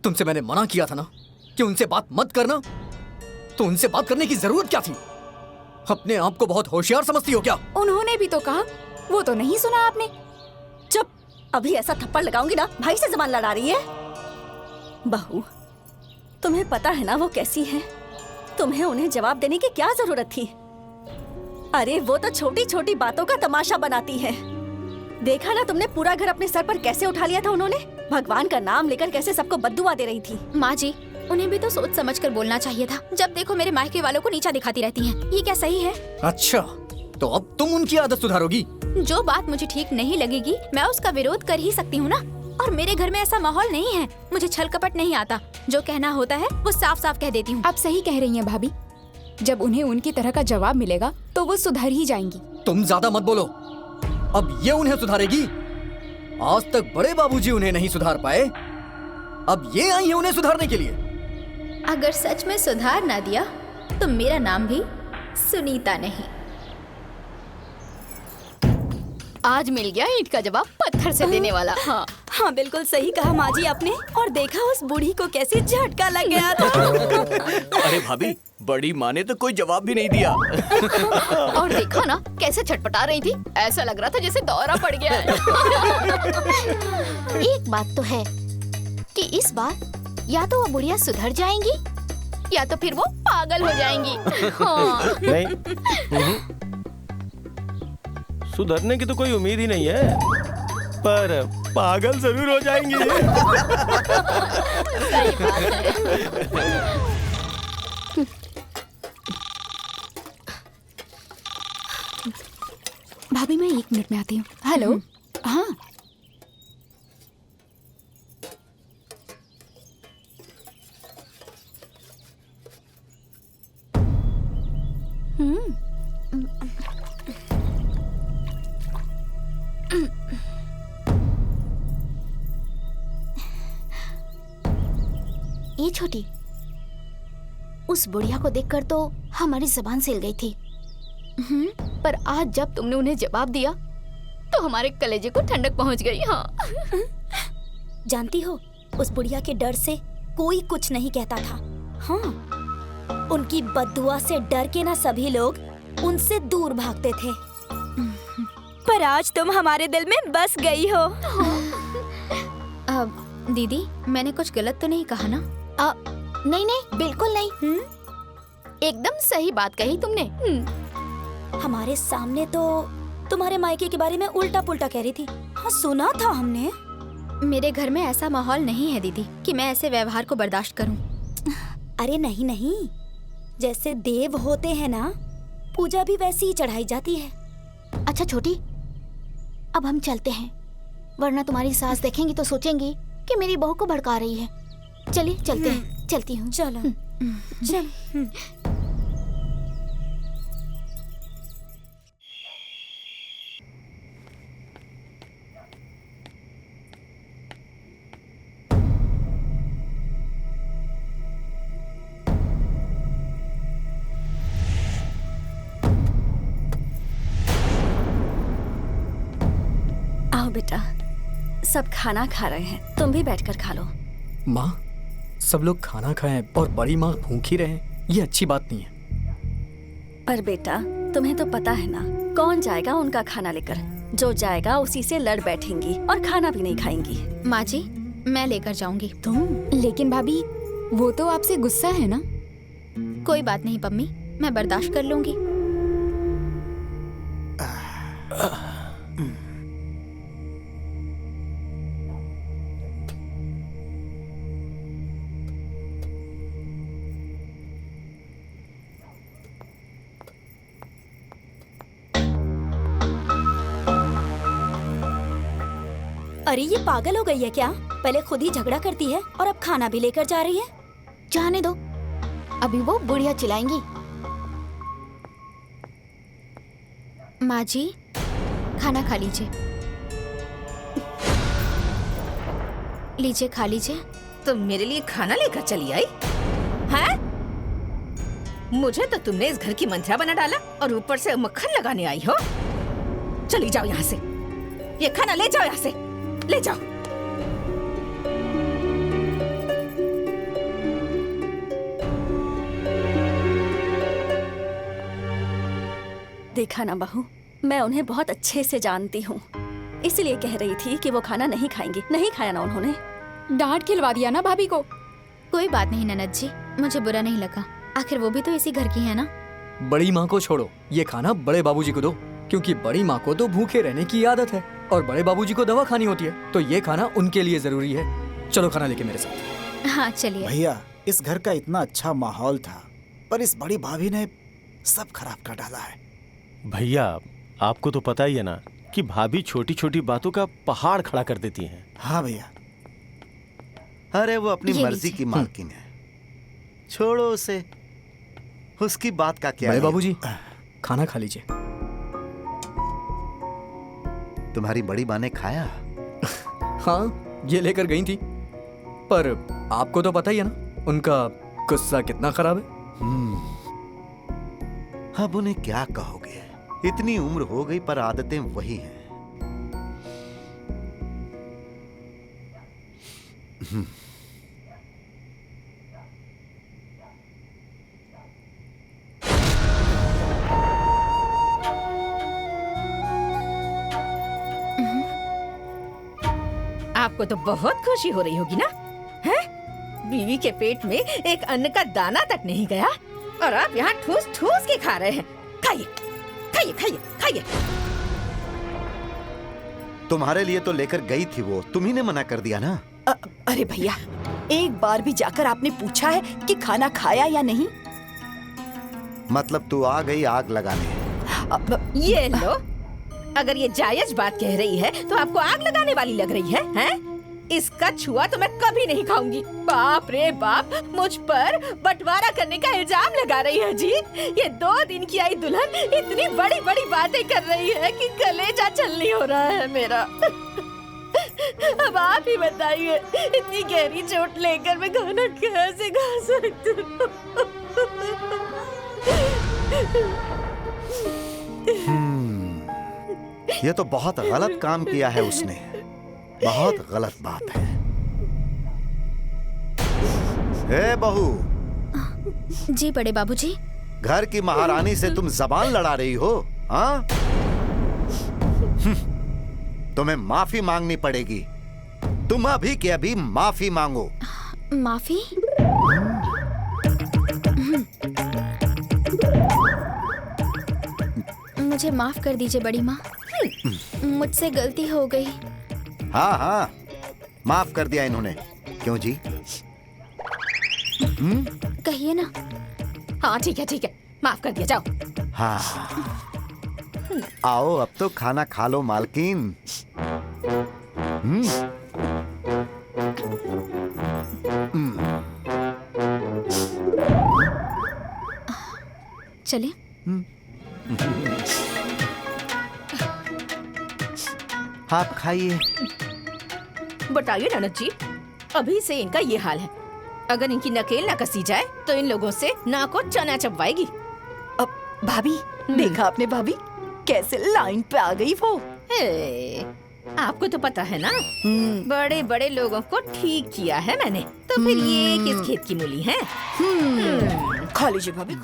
तुमसे मैंने मना किया था ना कि उनसे बात मत करना, तो उनसे बात करने की जरूरत क्या थी? अपने आप को बहुत होशियार समझती हो क्या? उन्होंने भी तो कहा, वो तो नहीं सुना आपने। चुप, अभी ऐसा थप्पड़ लगाऊंगी ना, भाई से जबान लड़ा रही है। बहू, तुम्हें पता है ना वो कैसी है? तुम्हें उन्हें जवाब देने की क्या जरूरत थी? अरे वो तो छोटी छोटी बातों का तमाशा बनाती है। देखा ना तुमने पूरा घर अपने सर पर कैसे उठा लिया था उन्होंने? भगवान का नाम लेकर कैसे सबको बद्दुआ दे रही थी। माँ जी, उन्हें भी तो सोच समझ कर बोलना चाहिए था। जब देखो मेरे मायके वालों को नीचा दिखाती रहती हैं। ये क्या सही है? अच्छा, तो अब तुम उनकी आदत सुधारोगी? जो बात मुझे ठीक नहीं लगेगी मैं उसका विरोध कर ही सकती हूँ ना। और मेरे घर में ऐसा माहौल नहीं है। मुझे छल कपट नहीं आता। जो कहना होता है वो साफ साफ कह देती हूँ। आप सही कह रही हैं भाभी। जब उन्हें उनकी तरह का जवाब मिलेगा तो वो सुधर ही जाएंगी। तुम ज्यादा मत बोलो। अब ये उन्हें सुधारेगी? आज तक बड़े बाबूजी उन्हें नहीं सुधार पाए, अब ये आई है उन्हें सुधारने के लिए। अगर सच में सुधार ना दिया तो मेरा नाम भी सुनीता नहीं। आज मिल गया ईंट का जवाब पत्थर से देने वाला। हाँ हाँ, बिल्कुल सही कहा माँ जी आपने। और देखा उस बूढ़ी को कैसे झटका लग गया था। अरे भाभी, बड़ी माँ ने तो कोई जवाब भी नहीं दिया। और देखा ना कैसे छटपटा रही थी, ऐसा लग रहा था जैसे दौरा पड़ गया है। एक बात तो है कि इस बार या तो वो बुढ़िया सुधर जाएंगी या तो फिर वो पागल हो जाएंगी। हाँ। नहीं, सुधरने की तो कोई उम्मीद ही नहीं है, पर पागल जरूर हो जाएंगी। सही बात है। भाभी मैं 1 मिनट में आती हूँ। हेलो। हाँ ये छोटी, उस बुढ़िया को देखकर तो हमारी जुबान सिल गई थी। पर आज जब तुमने उन्हें जवाब दिया तो हमारे कलेजे को ठंडक पहुंच गई। हाँ। जानती हो, उस बुढ़िया के डर से कोई कुछ नहीं कहता था। हाँ, उनकी बद्दुआ से डर के ना सभी लोग उनसे दूर भागते थे। पर आज तुम हमारे दिल में बस गई हो। दीदी, मैंने कुछ गलत तो नहीं कहा ना? नहीं नहीं, बिल्कुल नहीं। एकदम सही बात कही तुमने। हमारे सामने तो तुम्हारे मायके के बारे में उल्टा पुल्टा कह रही थी। हाँ, सुना था हमने। मेरे घर में ऐसा माहौल नहीं है दीदी कि मैं ऐसे व्यवहार को बर्दाश्त करूं। अरे नहीं नहीं, जैसे देव होते हैं ना, पूजा भी वैसी ही चढ़ाई जाती है। अच्छा छोटी, अब हम चलते हैं, वरना तुम्हारी सास देखेंगी तो सोचेंगी कि मेरी बहू को भड़का रही है। चलिए चलते हैं। चलती हूँ। चलो चल। आओ बेटा, सब खाना खा रहे हैं, तुम भी बैठकर खा लो। माँ, सब लोग खाना खाएं और बड़ी माँ भूखी रहें, ये अच्छी बात नहीं है। पर बेटा, तुम्हें तो पता है ना, कौन जाएगा उनका खाना लेकर? जो जाएगा उसी से लड़ बैठेंगी और खाना भी नहीं खाएंगी। माँ जी, मैं लेकर जाऊंगी। तुम? लेकिन भाभी, वो तो आपसे गुस्सा है ना? कोई बात नहीं पम्मी, मैं बर्दाश्त कर लूंगी। अरे ये पागल हो गई है क्या? पहले खुद ही झगड़ा करती है और अब खाना भी लेकर जा रही है। जाने दो, अभी वो बुढ़िया चिल्लाएंगी। माँ जी, खाना खा लीजिए। लीजिए, खा लीजिए। तुम मेरे लिए खाना लेकर चली आई हैं? मुझे तो तुमने इस घर की मंत्रा बना डाला और ऊपर से मक्खन लगाने आई हो। चली जाओ यहाँ से, ये खाना ले जाओ यहाँ से, ले जाओ। देखा ना बहू, मैं उन्हें बहुत अच्छे से जानती हूँ, इसलिए कह रही थी कि वो खाना नहीं खाएंगी। नहीं खाया ना उन्होंने। डांट खिलवा दिया ना भाभी को। कोई बात नहीं ननद जी, मुझे बुरा नहीं लगा। आखिर वो भी तो इसी घर की है ना। बड़ी माँ को छोड़ो, ये खाना बड़े बाबूजी को दो, क्योंकि बड़ी माँ को तो भूखे रहने की आदत है और बड़े बाबूजी को दवा खानी होती है, तो ये खाना उनके लिए जरूरी है। चलो खाना लेके मेरे साथ। हाँ चलिए। भैया, इस घर का इतना अच्छा माहौल था, पर इस बड़ी भाभी ने सब खराब कर डाला है। भैया, आपको तो पता ही है ना कि भाभी छोटी छोटी बातों का पहाड़ खड़ा कर देती हैं। हाँ भैया। अरे वो अपनी ये मर्जी की मालकिन है, छोड़ो उसे, उसकी बात का क्या बड़े है? बाबूजी खाना खा लीजिए। तुम्हारी बड़ी माँ ने खाया? हाँ, ये लेकर गई थी, पर आपको तो पता ही है ना उनका गुस्सा कितना खराब है। अब उन्हें क्या कहोगे, इतनी उम्र हो गई पर आदतें वही हैं। आपको तो बहुत खुशी हो रही होगी ना, हैं? बीवी के पेट में एक अन्न का दाना तक नहीं गया और आप यहाँ ठूस ठूस के खा रहे हैं। खाइए, खाइए, खाइए, खाइए। तुम्हारे लिए तो लेकर गई थी वो, तुम्ही ने मना कर दिया ना। अरे भैया, एक बार भी जाकर आपने पूछा है कि खाना खाया या नहीं? मतलब तू आ गई आग लगाने। ये लो, अगर ये जायज बात कह रही है तो आपको आग लगाने वाली लग रही है, हैं? इसका छुआ तो मैं कभी नहीं खाऊंगी। बाप रे बाप, मुझ पर बंटवारा करने का इल्जाम लगा रही है जी। ये 2 दिन की आई दुल्हन इतनी बड़ी बड़ी बातें कर रही है कि कलेजा छलनी हो रहा है मेरा। अब आप ही बताइए, इतनी गहरी चोट लेकर मैं खाना कैसे खा सकती हूँ? ये तो बहुत गलत काम किया है उसने, बहुत गलत बात है। ए बहू। जी बड़े बाबूजी। घर की महारानी से तुम जबान लड़ा रही हो, हाँ? तुम्हें माफी मांगनी पड़ेगी। तुम अभी के अभी माफी मांगो। माफी? मुझे माफ कर दीजिए बड़ी माँ, मुझसे गलती हो गई। हाँ हाँ, माफ कर दिया इन्होंने। क्यों जी? कहिए ना। हाँ ठीक है, माफ कर दिया, जाओ। हाँ, आओ अब तो खाना खा लो मालकिन। चलिए। आप खाइए। बताइए ननद जी, अभी से इनका ये हाल है। अगर इनकी नकेल न कसी जाए तो इन लोगों से ना को चना चबवाएगी। अब भाभी, देखा आपने भाभी कैसे लाइन पे आ गई वो। आपको तो पता है ना, बड़े बड़े लोगों को ठीक किया है मैंने, तो फिर ये किस खेत की मूली है? खा लीजिए भाभी।